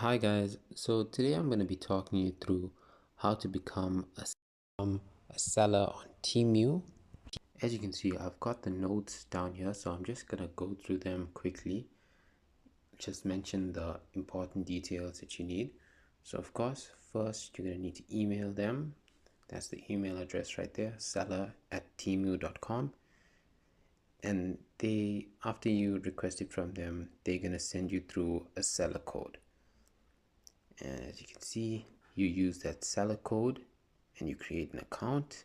Hi guys, so today I'm going to be talking you through how to become a seller on Temu. As you can see, I've got the notes down here, so I'm just going to go through them quickly. Just mention the important details that you need. So of course, first you're going to need to email them. That's the email address right there, seller@temu.com. And after you request it from them, they're going to send you through a seller code. And as you can see, you use that seller code and you create an account.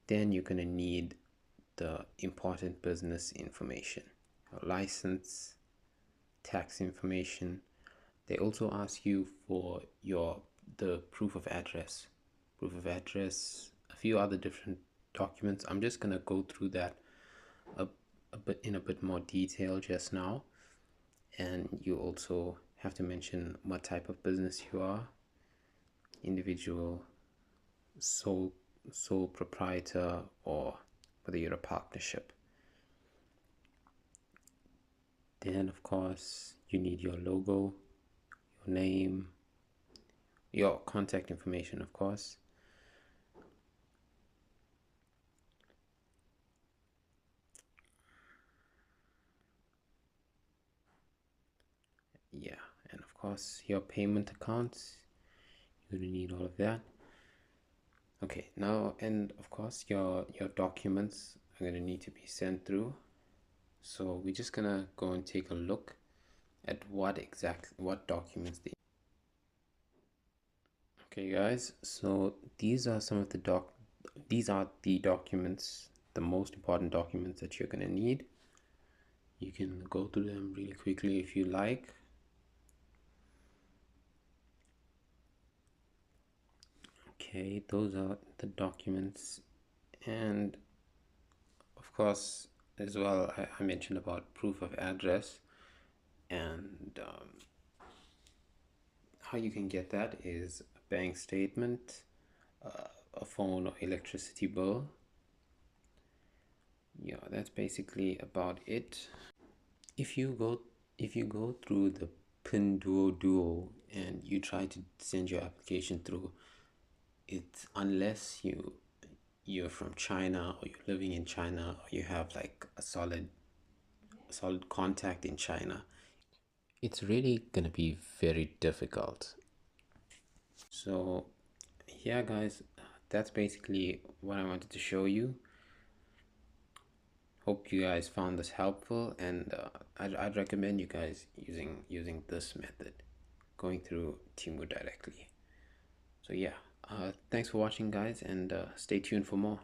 Then you're going to need the important business information, your license, tax information. They also ask you for the proof of address, a few other different documents. I'm just going to go through that in a bit more detail just now. And you also have to mention what type of business you are: individual, sole proprietor, or whether you're a partnership. Then of course you need your logo, your name, your contact information, of course. Yeah, and of course your payment accounts. You're gonna need all of that. Okay, now, and of course your documents are gonna need to be sent through. So we're just gonna go and take a look at what documents they. Okay guys, so these are the documents, the most important documents that you're gonna need. You can go through them really quickly if you like. Okay, those are the documents. And of course, as well, I mentioned about proof of address. And how you can get that is a bank statement, a phone or electricity bill. Yeah, that's basically about it. If you go through the Pinduoduo and you try to send your application through, it's unless you're from China, or you're living in China, or you have like a solid contact in China, it's really gonna be very difficult. So yeah guys, that's basically what I wanted to show you. Hope you guys found this helpful, and I'd recommend you guys using this method, going through Temu directly. So yeah, thanks for watching guys, and stay tuned for more.